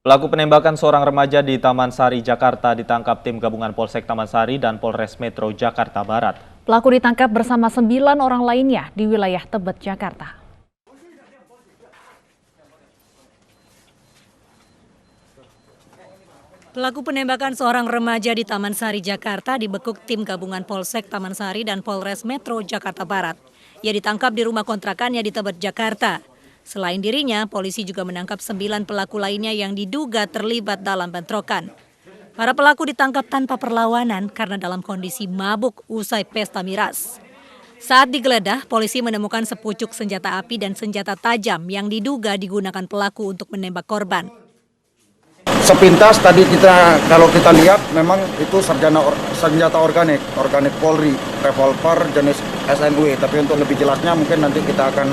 Pelaku penembakan seorang remaja di Taman Sari, Jakarta ditangkap tim gabungan Polsek Taman Sari dan Polres Metro Jakarta Barat. Pelaku ditangkap bersama 9 orang lainnya di wilayah Tebet, Jakarta. Pelaku penembakan seorang remaja di Taman Sari, Jakarta dibekuk tim gabungan Polsek Taman Sari dan Polres Metro Jakarta Barat. Ia ditangkap di rumah kontrakannya di Tebet, Jakarta. Selain dirinya, polisi juga menangkap 9 pelaku lainnya yang diduga terlibat dalam bentrokan. Para pelaku ditangkap tanpa perlawanan karena dalam kondisi mabuk usai pesta miras. Saat digeledah, polisi menemukan sepucuk senjata api dan senjata tajam yang diduga digunakan pelaku untuk menembak korban. Sepintas tadi kalau kita lihat memang itu senjata organik Polri, revolver jenis SNW. Tapi untuk lebih jelasnya mungkin nanti kita akan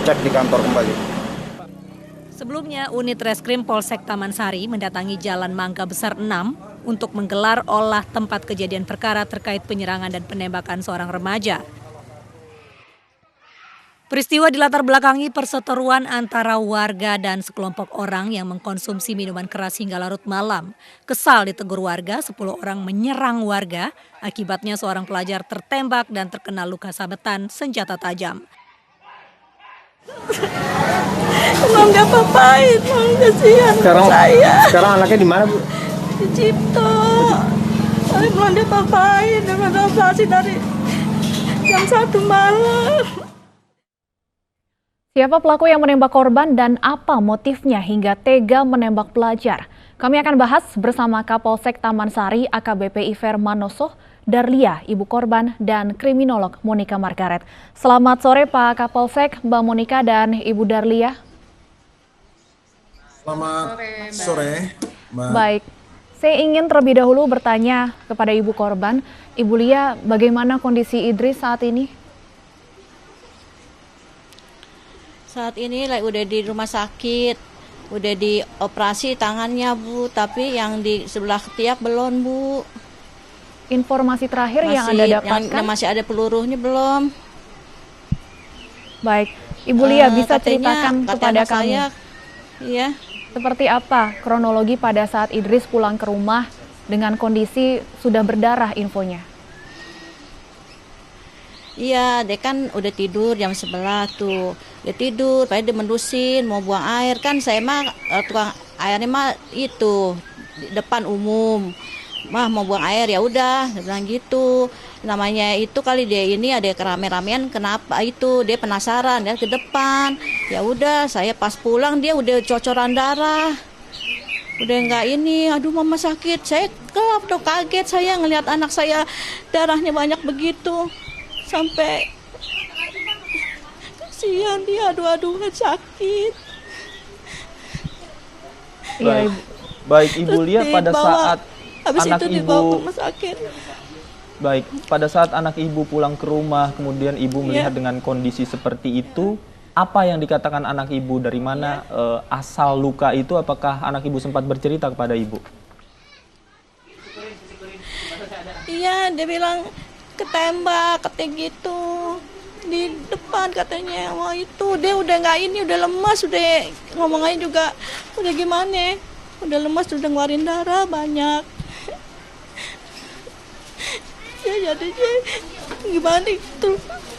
cek di kantor kembali. Sebelumnya, unit reskrim Polsek Taman Sari mendatangi Jalan Mangga Besar 6 untuk menggelar olah tempat kejadian perkara terkait penyerangan dan penembakan seorang remaja. Peristiwa dilatar belakangi perseteruan antara warga dan sekelompok orang yang mengkonsumsi minuman keras hingga larut malam. Kesal ditegur warga, 10 orang menyerang warga. Akibatnya seorang pelajar tertembak dan terkena luka sabetan senjata tajam. Emang nggak apa-apain, emang kasihan saya. Sekarang anaknya di mana, Bu? Di Cipto. Saya belum apa-apain, emang operasi dari jam 1 malam. Siapa pelaku yang menembak korban dan apa motifnya hingga tega menembak pelajar? Kami akan bahas bersama Kapolsek Taman Sari AKBP Iver Manoso, Darlia, ibu korban, dan kriminolog Monica Margaret. Selamat sore Pak Kapolsek, Mbak Monica dan Ibu Darlia. Selamat sore, Mbak. Baik, saya ingin terlebih dahulu bertanya kepada ibu korban. Ibu Lia, bagaimana kondisi Idris saat ini? Saat ini udah di rumah sakit, udah dioperasi tangannya, Bu, tapi yang di sebelah ketiak belum, Bu. Informasi terakhir yang Anda dapatkan? Yang masih ada pelurunya belum. Baik, Ibu Lia bisa ceritakan kepada kami. Saya, iya. Seperti apa kronologi pada saat Idris pulang ke rumah dengan kondisi sudah berdarah infonya? Iya, dia kan udah tidur jam 11 tuh. Dia tidur, padahal dia mendusin, mau buang air. Kan saya mah tukang airnya mah itu di depan umum. Mah mau buang air ya udah, dia bilang gitu. Namanya itu kali dia ini ada kerame-ramean, kenapa itu? Dia penasaran, dia ke depan. Ya udah, saya pas pulang dia udah cocoran darah. Udah enggak ini, aduh mama sakit. Saya kaget saya ngelihat anak saya darahnya banyak begitu. Sampai kasihan dia, aduh sakit. Baik Ibu Lia, pada saat anak Ibu pada saat anak Ibu pulang ke rumah, kemudian Ibu melihat dengan kondisi seperti itu, apa yang dikatakan anak Ibu, dari mana asal luka itu? Apakah anak Ibu sempat bercerita kepada Ibu? Iya, dia bilang ketembak, katanya gitu di depan katanya. Wah itu dia udah nggak ini, udah lemas, udah ngomongnya juga udah gimana, udah lemas, udah ngeluarin darah banyak. Ya jadinya gimana itu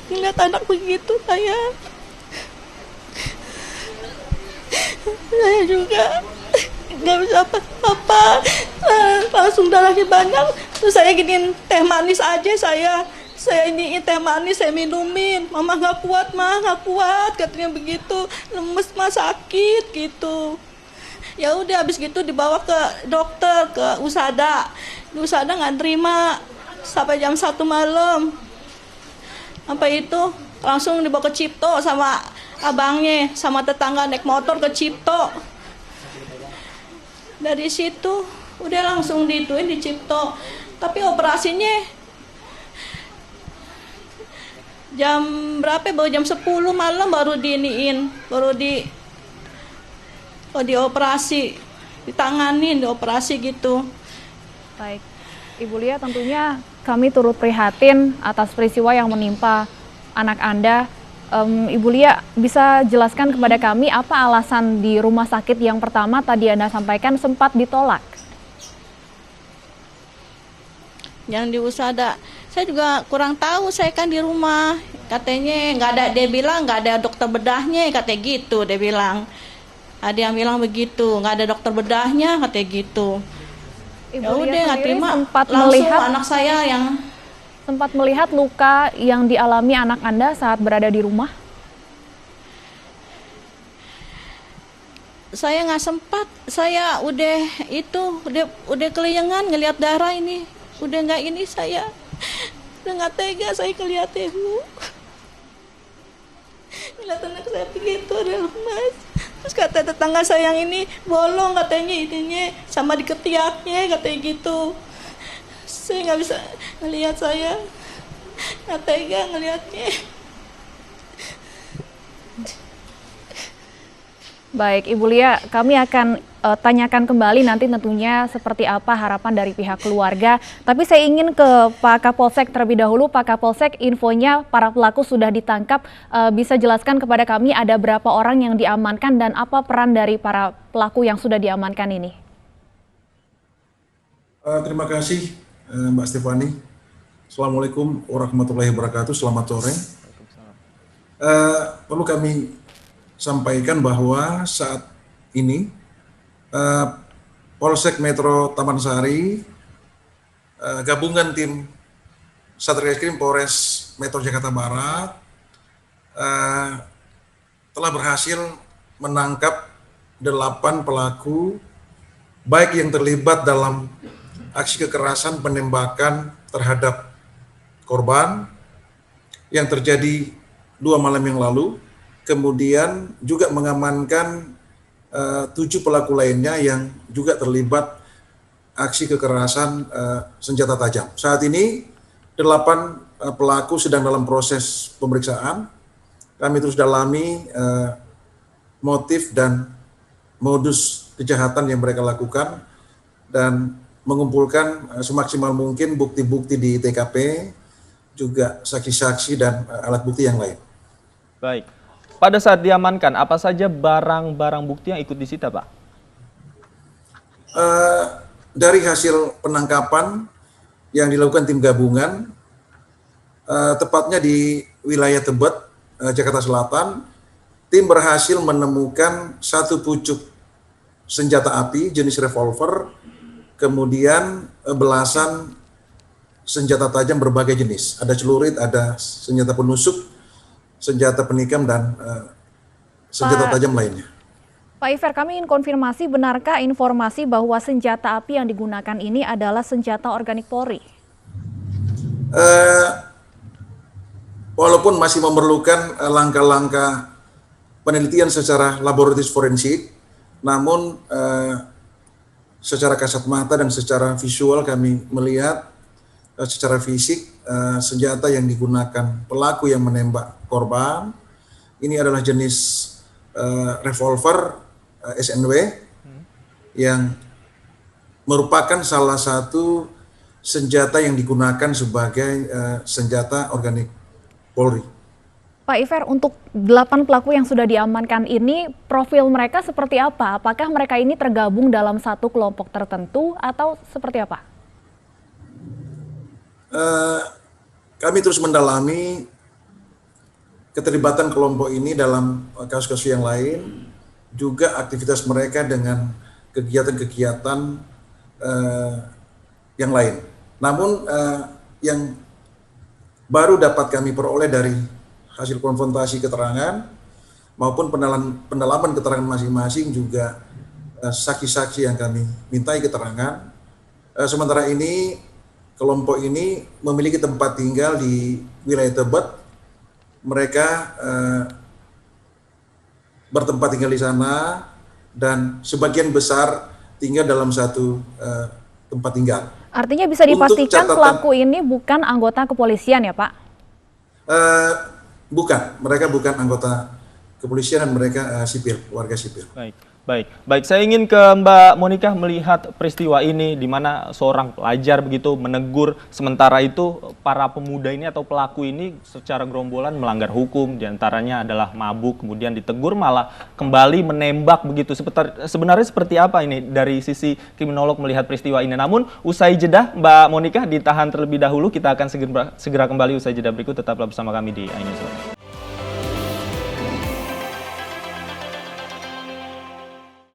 ngeliat anak begitu saya juga nggak bisa apa-apa, langsung darahnya banyak. Terus saya giniin teh manis aja, saya iniin teh manis, saya minumin. Mama nggak kuat, katanya begitu, lemes mah sakit gitu. Ya udah, habis gitu dibawa ke dokter, ke USADA. Di USADA nggak terima sampai jam 1 malam. Apa itu langsung dibawa ke Cipto sama abangnya, sama tetangga naik motor ke Cipto. Dari situ udah langsung dituin di Cipto, tapi operasinya jam berapa? Baru jam 10 malam baru dioperasi, ditanganin, dioperasi gitu. Baik, Ibu Lia, tentunya kami turut prihatin atas peristiwa yang menimpa anak Anda. Ibu Lia, bisa jelaskan kepada kami apa alasan di rumah sakit yang pertama tadi Anda sampaikan sempat ditolak? Yang di USADA, saya juga kurang tahu, saya kan di rumah. Katanya nggak ada, dia bilang nggak ada dokter bedahnya, katanya gitu, dia bilang. Ada yang bilang begitu, nggak ada dokter bedahnya, katanya gitu. Ibu Ya Lia udah nggak sendiri terima, sempat langsung melihat anak saya yang luka yang dialami anak Anda saat berada di rumah? saya nggak sempat, saya udah keliengan ngelihat darah ini, udah nggak ini saya, udah nggak tega saya ngeliatnya Bu. Ngeliat anak saya begitu ada lemas. Terus kata tetangga saya yang ini bolong katanya ininya sama di ketiaknya katanya gitu. Saya nggak bisa ngelihat, saya nggak tega ngelihatnya. Baik, Ibu Lia, kami akan tanyakan kembali nanti tentunya seperti apa harapan dari pihak keluarga. Tapi saya ingin ke Pak Kapolsek terlebih dahulu. Pak Kapolsek, infonya para pelaku sudah ditangkap. Bisa jelaskan kepada kami ada berapa orang yang diamankan dan apa peran dari para pelaku yang sudah diamankan ini? Terima kasih Mbak Stefani. Assalamualaikum warahmatullahi wabarakatuh. Selamat sore. Perlu kami sampaikan bahwa saat ini Polsek Metro Taman Sari, gabungan tim Satreskrim Polres Metro Jakarta Barat telah berhasil menangkap 8 pelaku baik yang terlibat dalam aksi kekerasan penembakan terhadap korban yang terjadi 2 malam yang lalu. Kemudian juga mengamankan 7 pelaku lainnya yang juga terlibat aksi kekerasan senjata tajam. Saat ini 8 pelaku sedang dalam proses pemeriksaan. Kami terus dalami motif dan modus kejahatan yang mereka lakukan dan mengumpulkan semaksimal mungkin bukti-bukti di TKP, juga saksi-saksi dan alat bukti yang lain. Baik. Pada saat diamankan, apa saja barang-barang bukti yang ikut disita, Pak? Dari hasil penangkapan yang dilakukan tim gabungan, tepatnya di wilayah Tebet, Jakarta Selatan, tim berhasil menemukan 1 pucuk senjata api jenis revolver, kemudian belasan senjata tajam berbagai jenis. Ada celurit, ada senjata penusuk, senjata penikam, dan senjata tajam lainnya. Pak Iver, kami ingin konfirmasi, benarkah informasi bahwa senjata api yang digunakan ini adalah senjata organik Polri? Walaupun masih memerlukan langkah-langkah penelitian secara laboratoris forensik, namun secara kasat mata dan secara visual kami melihat secara fisik senjata yang digunakan pelaku yang menembak korban ini adalah jenis revolver SNW yang merupakan salah satu senjata yang digunakan sebagai senjata organik Polri. Pak Iver, untuk 8 pelaku yang sudah diamankan ini, profil mereka seperti apa? Apakah mereka ini tergabung dalam satu kelompok tertentu atau seperti apa? Kami terus mendalami keterlibatan kelompok ini dalam kasus-kasus yang lain, juga aktivitas mereka dengan kegiatan-kegiatan yang lain. Namun yang baru dapat kami peroleh dari hasil konfrontasi keterangan maupun pendalaman keterangan masing-masing, juga saksi-saksi yang kami mintai keterangan. Sementara ini kelompok ini memiliki tempat tinggal di wilayah Tebet. Mereka bertempat tinggal di sana dan sebagian besar tinggal dalam satu tempat tinggal. Artinya bisa dipastikan pelaku ini bukan anggota kepolisian ya, Pak? Bukan, mereka bukan anggota kepolisian dan mereka sipil, warga sipil. Baik. Baik. Saya ingin ke Mbak Monika melihat peristiwa ini di mana seorang pelajar begitu menegur, sementara itu para pemuda ini atau pelaku ini secara gerombolan melanggar hukum, diantaranya adalah mabuk, kemudian ditegur malah kembali menembak begitu. Sebenarnya seperti apa ini dari sisi kriminolog melihat peristiwa ini? Namun usai jeda, Mbak Monika ditahan terlebih dahulu, kita akan segera kembali usai jeda berikut, tetaplah bersama kami di iNewsroom.